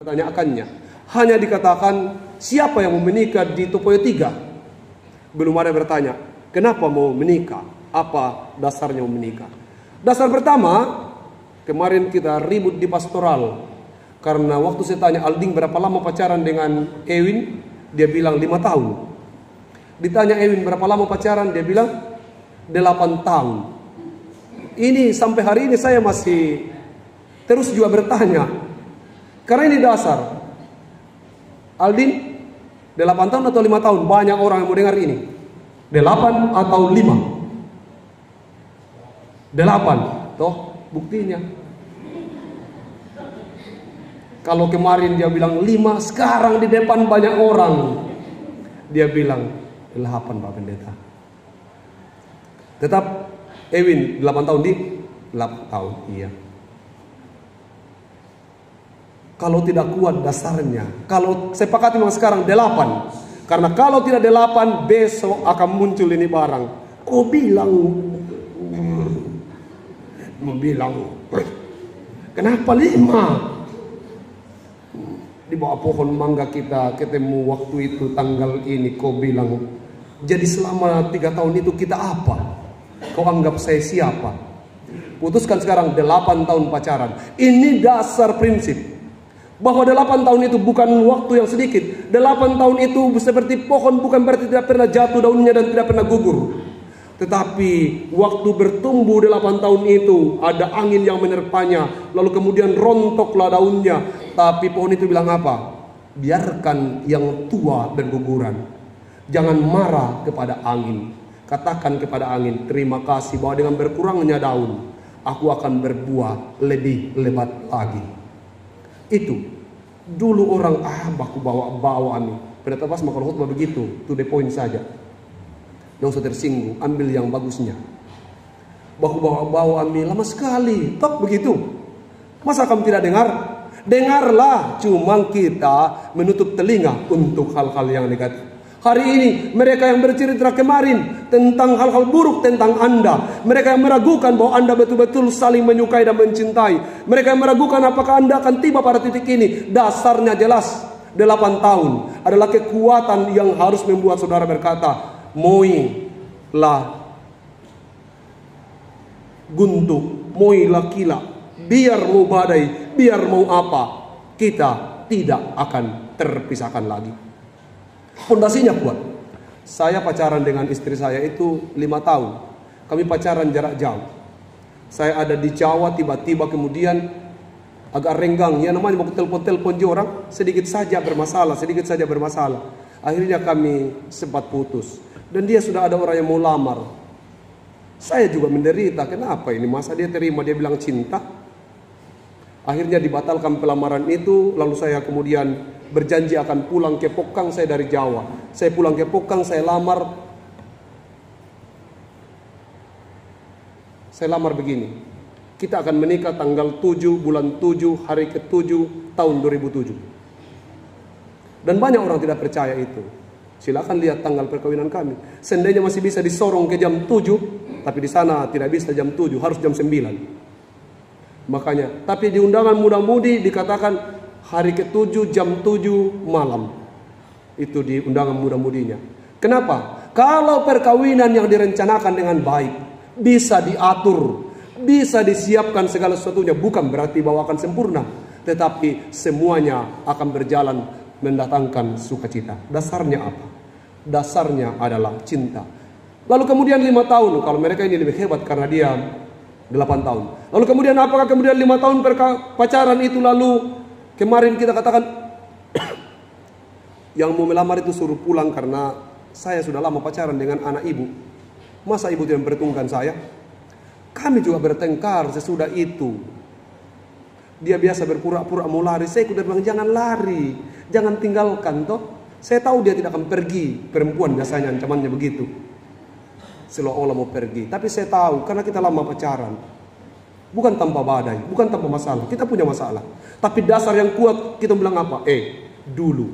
Tanyakannya, hanya dikatakan siapa yang mau menikah di Topoyo 3. Belum ada bertanya, kenapa mau menikah? Apa dasarnya mau menikah? Dasar pertama, kemarin kita ribut di pastoral. Karena waktu saya tanya Alding berapa lama pacaran dengan Ewin, dia bilang 5 tahun. Ditanya Ewin berapa lama pacaran, dia bilang 8 tahun. Ini sampai hari ini saya masih terus juga bertanya. Karena ini dasar. Aldin 8 tahun atau 5 tahun? Banyak orang yang mau dengar ini. 8 atau 5? 8. Toh buktinya. Kalau kemarin dia bilang 5, sekarang di depan banyak orang dia bilang 8, Pak Pendeta. Tetap Ewin 8 tahun di 8 tahun, iya. Kalau tidak kuat dasarnya, kalau sepakati memang sekarang 8. Karena kalau tidak 8, besok akan muncul ini barang. Kau bilang, kenapa 5? Di bawah pohon mangga kita ketemu waktu itu tanggal ini, kau bilang. Jadi selama 3 tahun itu kita apa? Kau anggap saya siapa? Putuskan sekarang 8 tahun pacaran. Ini dasar prinsip. Bahwa 8 tahun itu bukan waktu yang sedikit. 8 tahun itu seperti pohon, bukan berarti tidak pernah jatuh daunnya dan tidak pernah gugur. Tetapi waktu bertumbuh 8 tahun itu ada angin yang menerpanya, lalu kemudian rontoklah daunnya. Tapi pohon itu bilang apa? Biarkan yang tua berguguran. Jangan marah kepada angin. Katakan kepada angin, terima kasih bahwa dengan berkurangnya daun, aku akan berbuah lebih lebat lagi. Itu dulu orang baku bawa ami. Pendeta pas kalau khutbah begitu, to the point saja. Yang usah tersinggung, ambil yang bagusnya. Baku bawa ami lama sekali, tok begitu. Masa kamu tidak dengar? Dengarlah, cuma kita menutup telinga untuk hal-hal yang negatif. Hari ini mereka yang bercerita kemarin tentang hal-hal buruk tentang Anda, mereka yang meragukan bahwa Anda betul-betul saling menyukai dan mencintai, mereka yang meragukan apakah Anda akan tiba pada titik ini, dasarnya jelas. 8 tahun adalah kekuatan yang harus membuat saudara berkata, moi lah guntuk, moi lah kila, biar mau badai, biar mau apa, kita tidak akan terpisahkan lagi. Fondasinya kuat. Saya pacaran dengan istri saya itu 5 tahun. Kami pacaran jarak jauh. Saya ada di Jawa, tiba-tiba kemudian agak renggang. Ya namanya mau telepon-telepon orang, sedikit saja bermasalah. Akhirnya kami sempat putus. Dan dia sudah ada orang yang mau lamar. Saya juga menderita. Kenapa ini? Masa dia terima, dia bilang cinta. Akhirnya dibatalkan pelamaran itu. Lalu saya kemudian berjanji akan pulang ke Pokang, saya dari Jawa. Saya pulang ke Pokang, saya lamar. Saya lamar begini. Kita akan menikah tanggal 7 bulan 7 hari ke-7 tahun 2007. Dan banyak orang tidak percaya itu. Silakan lihat tanggal perkawinan kami. Seandainya masih bisa disorong ke jam 7, tapi di sana tidak bisa jam 7, harus jam 9. Makanya, tapi di undangan muda-mudi dikatakan hari ke-7 jam 7 malam. Itu di undangan muda-mudinya. Kenapa? Kalau perkawinan yang direncanakan dengan baik, bisa diatur, bisa disiapkan segala sesuatunya, bukan berarti bahwa akan sempurna, tetapi semuanya akan berjalan mendatangkan sukacita. Dasarnya apa? Dasarnya adalah cinta. Lalu kemudian 5 tahun, kalau mereka ini lebih hebat karena dia 8 tahun. Lalu kemudian apakah kemudian 5 tahun pacaran itu lalu kemarin kita katakan yang mau melamar itu suruh pulang karena saya sudah lama pacaran dengan anak ibu. Masa ibu tidak memperhitungkan saya? Kami juga bertengkar sesudah itu. Dia biasa berpura-pura mau lari. Saya sudah bilang jangan lari, jangan tinggalkan toh. Saya tahu dia tidak akan pergi. Perempuan biasanya ancamannya begitu. Seolah-olah mau pergi. Tapi saya tahu karena kita lama pacaran. Bukan tanpa badai, bukan tanpa masalah. Kita punya masalah. Tapi dasar yang kuat kita bilang apa? Dulu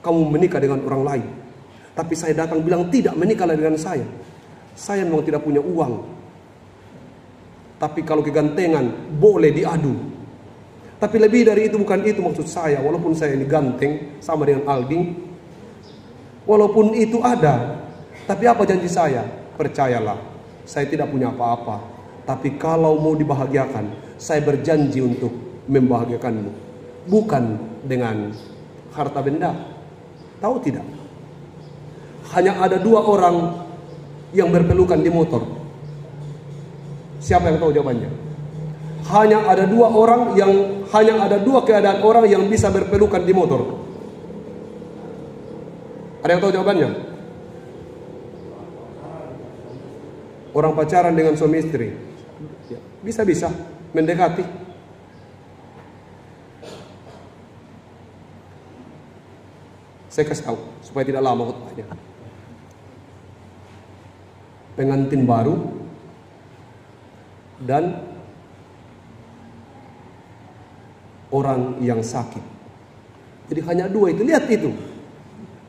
kamu menikah dengan orang lain. Tapi saya datang bilang tidak, menikahlah dengan saya. Saya memang tidak punya uang. Tapi kalau kegantengan boleh diadu. Tapi lebih dari itu, bukan itu maksud saya. Walaupun saya ini ganteng sama dengan Aldin, walaupun itu ada, tapi apa janji saya? Percayalah, saya tidak punya apa-apa. Tapi kalau mau dibahagiakan, saya berjanji untuk membahagiakanmu. Bukan dengan harta benda. Tahu tidak? Hanya ada 2 orang yang berpelukan di motor. Siapa yang tahu jawabannya? Hanya ada 2 orang yang, hanya ada 2 keadaan orang yang bisa berpelukan di motor. Ada yang tahu jawabannya? Orang pacaran dengan suami istri. Bisa-bisa mendekati. Saya kasih tahu supaya tidak lama khutbahnya. Pengantin baru dan orang yang sakit. Jadi hanya 2 itu. Lihat itu.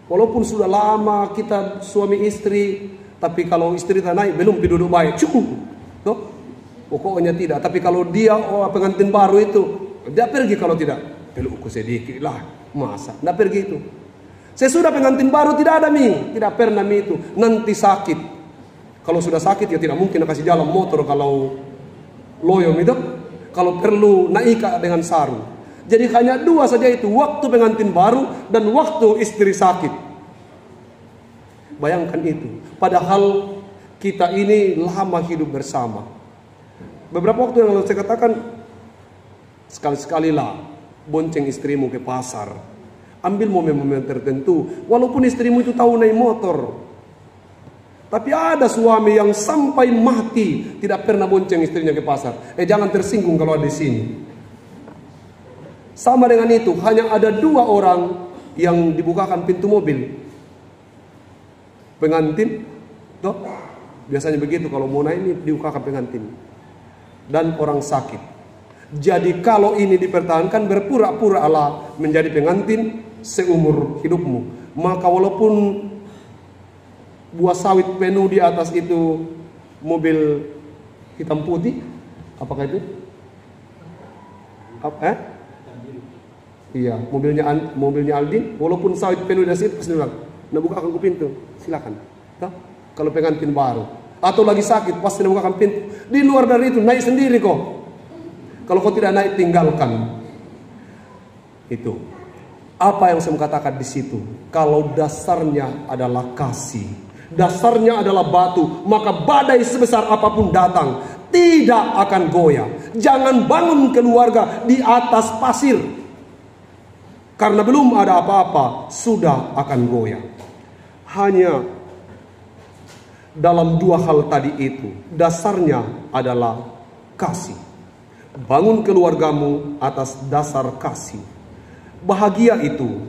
Walaupun sudah lama kita suami istri, tapi kalau istri tak naik belum duduk baik. Cukup. Tuh. Pokoknya tidak. Tapi kalau dia pengantin baru itu, dia pergi kalau tidak. Pelukku sedikit lah. Masa? Tidak pergi itu. Saya sudah pengantin baru tidak ada mie. Tidak pernah mie itu. Nanti sakit. Kalau sudah sakit ya tidak mungkin kasih jalan motor kalau loyong itu. Kalau perlu naik dengan saru. Jadi hanya 2 saja itu. Waktu pengantin baru dan waktu istri sakit. Bayangkan itu. Padahal kita ini lama hidup bersama. Beberapa waktu yang lalu saya katakan, sekali-sekalilah bonceng istrimu ke pasar. Ambil momen-momen tertentu. Walaupun istrimu itu tahu naik motor. Tapi ada suami yang sampai mati tidak pernah bonceng istrinya ke pasar. Jangan tersinggung kalau ada di sini. Sama dengan itu, hanya ada 2 orang yang dibukakan pintu mobil. Pengantin, toh, biasanya begitu kalau mau naik ini dibukakan pengantin. Dan orang sakit. Jadi kalau ini dipertahankan, berpura-pura Allah menjadi pengantin seumur hidupmu. Maka walaupun buah sawit penuh di atas itu mobil hitam putih, apakah itu? Iya, mobilnya Aldin, walaupun sawit penuh di situ, pasti bilang, "Nah, bukakan pintu, silakan." Tuh, kalau pengantin baru atau lagi sakit, pasti bukakan pintu. Di luar dari itu naik sendiri kok. Kalau kau tidak naik, tinggalkan. Itu. Apa yang saya katakan di situ? Kalau dasarnya adalah kasih, dasarnya adalah batu, maka badai sebesar apapun datang tidak akan goyah. Jangan bangun keluarga di atas pasir, karena belum ada apa-apa sudah akan goyah. Hanya dalam 2 hal tadi itu, dasarnya adalah kasih. Bangun keluargamu atas dasar kasih. Bahagia itu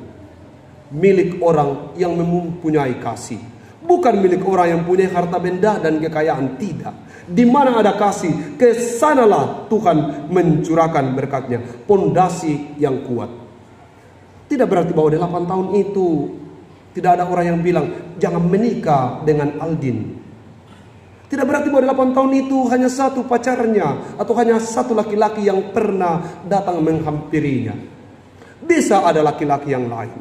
milik orang yang mempunyai kasih. Bukan milik orang yang punya harta benda dan kekayaan, tidak. Di mana ada kasih, kesanalah Tuhan mencurahkan berkatnya. Pondasi yang kuat. Tidak berarti bahwa 8 tahun itu tidak ada orang yang bilang jangan menikah dengan Aldin. Tidak berarti bahwa 8 tahun itu hanya satu pacarnya atau hanya satu laki-laki yang pernah datang menghampirinya. Bisa ada laki-laki yang lain.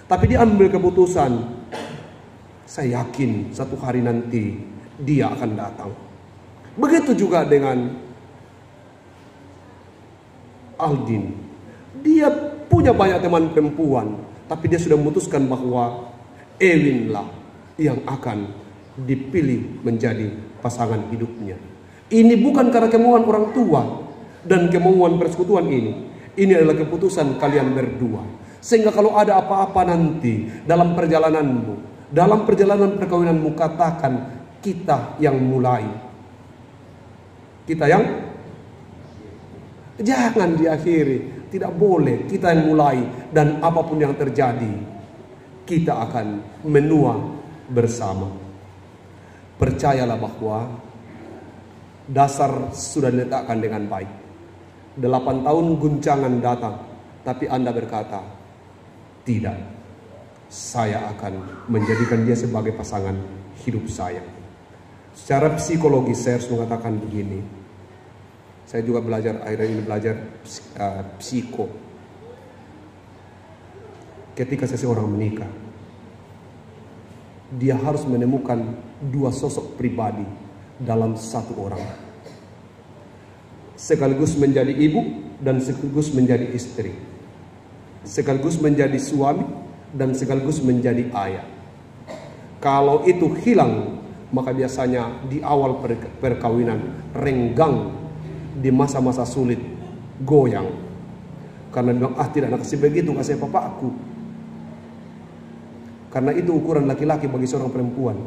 Tapi dia ambil keputusan, saya yakin satu hari nanti dia akan datang. Begitu juga dengan Aldin. Dia punya banyak teman perempuan, tapi dia sudah memutuskan bahwa Ewin lah yang akan dipilih menjadi pasangan hidupnya. Ini bukan karena kemauan orang tua dan kemauan persekutuan ini. Ini adalah keputusan kalian berdua. Sehingga kalau ada apa-apa nanti dalam perjalananmu, dalam perjalanan perkawinanmu, katakan kita yang mulai. Kita yang jangan diakhiri. Tidak boleh, kita yang mulai. Dan apapun yang terjadi, kita akan menua bersama. Percayalah bahwa dasar sudah diletakkan dengan baik. 8 tahun guncangan datang, tapi Anda berkata, tidak, saya akan menjadikan dia sebagai pasangan hidup saya. Secara psikologis saya harus mengatakan begini, Saya juga belajar, akhirnya ini belajar psiko. Ketika seseorang menikah, dia harus menemukan dua sosok pribadi dalam satu orang, sekaligus menjadi ibu dan sekaligus menjadi istri, sekaligus menjadi suami dan sekaligus menjadi ayah. Kalau itu hilang, maka biasanya di awal perkawinan renggang, di masa-masa sulit goyang, karena bilang, tidak nak kasih begitu, kasih papaku. Karena itu ukuran laki-laki bagi seorang perempuan.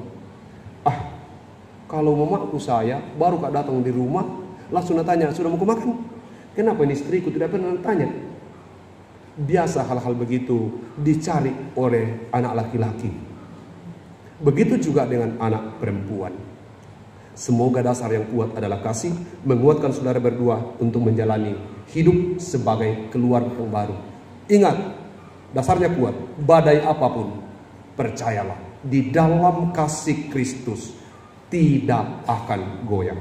Kalau mamaku saya baru kak datang di rumah, langsung tanya, sudah mau makan? Kenapa ini istriku tidak pernah tanya? Biasa hal-hal begitu dicari oleh anak laki-laki. Begitu juga dengan anak perempuan. Semoga dasar yang kuat adalah kasih, menguatkan saudara berdua untuk menjalani hidup sebagai keluarga yang baru. Ingat, dasarnya kuat, badai apapun, percayalah, di dalam kasih Kristus tidak akan goyang.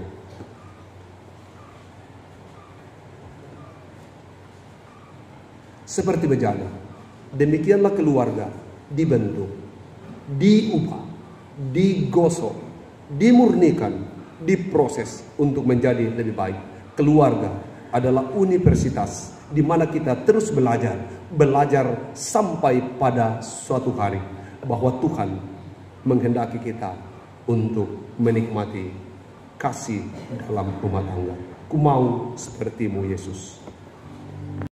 Seperti bejana, demikianlah keluarga dibentuk, diubah, digosok, dimurnikan, diproses untuk menjadi lebih baik. Keluarga adalah universitas di mana kita terus belajar sampai pada suatu hari bahwa Tuhan menghendaki kita untuk menikmati kasih dalam rumah tangga. Ku mau sepertimu, Yesus.